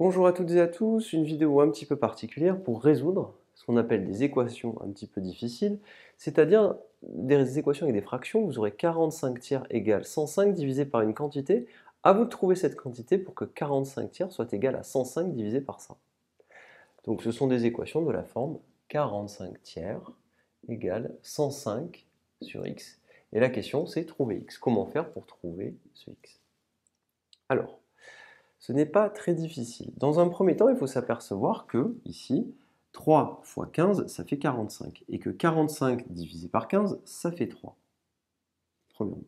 Bonjour à toutes et à tous, une vidéo un petit peu particulière pour résoudre ce qu'on appelle des équations un petit peu difficiles, c'est-à-dire des équations avec des fractions. Vous aurez 45 tiers égale 105 divisé par une quantité. À vous de trouver cette quantité pour que 45 tiers soit égal à 105 divisé par 100. Donc ce sont des équations de la forme 45 tiers égale 105 sur x. Et la question c'est trouver x. Comment faire pour trouver ce x? Alors, ce n'est pas très difficile. Dans un premier temps, il faut s'apercevoir que, ici, 3 fois 15, ça fait 45. Et que 45 divisé par 15, ça fait 3. Premièrement.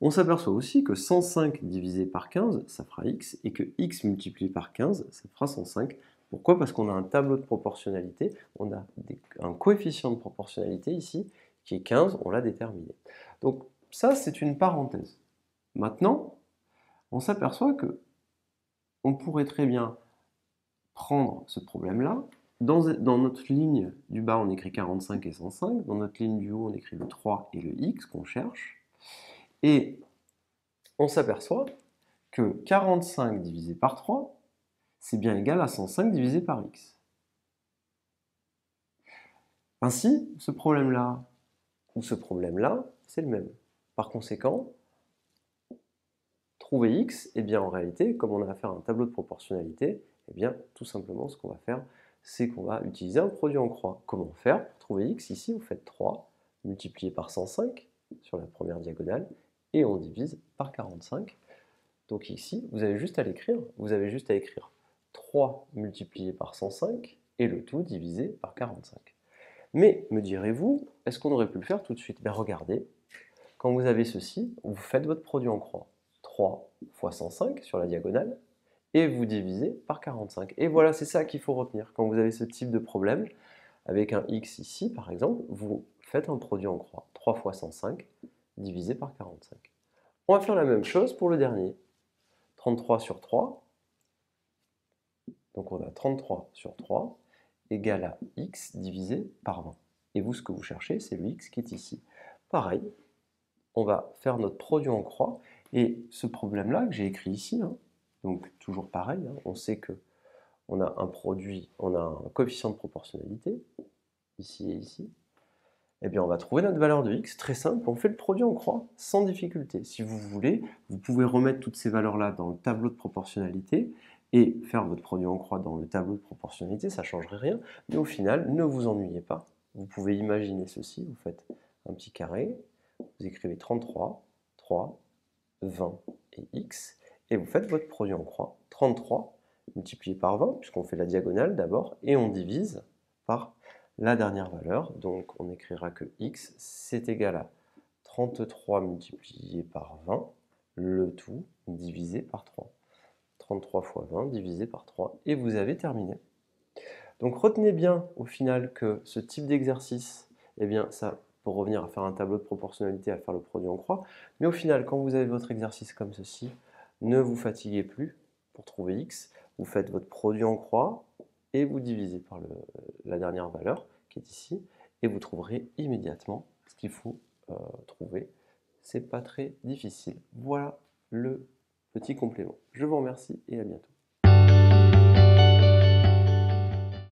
On s'aperçoit aussi que 105 divisé par 15, ça fera x, et que x multiplié par 15, ça fera 105. Pourquoi? Parce qu'on a un tableau de proportionnalité, on a un coefficient de proportionnalité ici, qui est 15, on l'a déterminé. Donc ça, c'est une parenthèse. Maintenant, on s'aperçoit que on pourrait très bien prendre ce problème-là. Dans notre ligne du bas, on écrit 45 et 105. Dans notre ligne du haut, on écrit le 3 et le x qu'on cherche. Et on s'aperçoit que 45 divisé par 3, c'est bien égal à 105 divisé par x. Ainsi, ce problème-là ou ce problème-là, c'est le même. Par conséquent, trouver x, et bien en réalité, comme on a affaire à un tableau de proportionnalité, et bien tout simplement ce qu'on va faire, c'est qu'on va utiliser un produit en croix. Comment faire pour trouver x? Ici, vous faites 3 multiplié par 105 sur la première diagonale, et on divise par 45. Donc ici, vous avez juste à l'écrire. Vous avez juste à écrire 3 multiplié par 105 et le tout divisé par 45. Mais, me direz-vous, est-ce qu'on aurait pu le faire tout de suite? Bien regardez, quand vous avez ceci, vous faites votre produit en croix. 3 fois 105 sur la diagonale, et vous divisez par 45. Et voilà, c'est ça qu'il faut retenir. Quand vous avez ce type de problème, avec un x ici, par exemple, vous faites un produit en croix. 3 fois 105 divisé par 45. On va faire la même chose pour le dernier. 33 sur 3, donc on a 33 sur 3, égale à x divisé par 20. Et vous, ce que vous cherchez, c'est le x qui est ici. Pareil, on va faire notre produit en croix, et ce problème-là que j'ai écrit ici, donc toujours pareil, on sait que on a un produit, on a un coefficient de proportionnalité, ici et ici, et bien on va trouver notre valeur de x, très simple, on fait le produit en croix, sans difficulté. Si vous voulez, vous pouvez remettre toutes ces valeurs-là dans le tableau de proportionnalité, et faire votre produit en croix dans le tableau de proportionnalité, ça ne changerait rien, mais au final, ne vous ennuyez pas. Vous pouvez imaginer ceci, vous faites un petit carré, vous écrivez 33, 3, 20 et x, et vous faites votre produit en croix, 33 multiplié par 20, puisqu'on fait la diagonale d'abord, et on divise par la dernière valeur, donc on écrira que x, c'est égal à 33 multiplié par 20, le tout divisé par 3. 33 fois 20 divisé par 3, et vous avez terminé. Donc retenez bien au final que ce type d'exercice, eh bien ça, pour revenir à faire un tableau de proportionnalité, à faire le produit en croix, mais au final, quand vous avez votre exercice comme ceci, ne vous fatiguez plus pour trouver x, vous faites votre produit en croix, et vous divisez par la dernière valeur, qui est ici, et vous trouverez immédiatement ce qu'il faut trouver. C'est pas très difficile. Voilà le petit complément. Je vous remercie et à bientôt.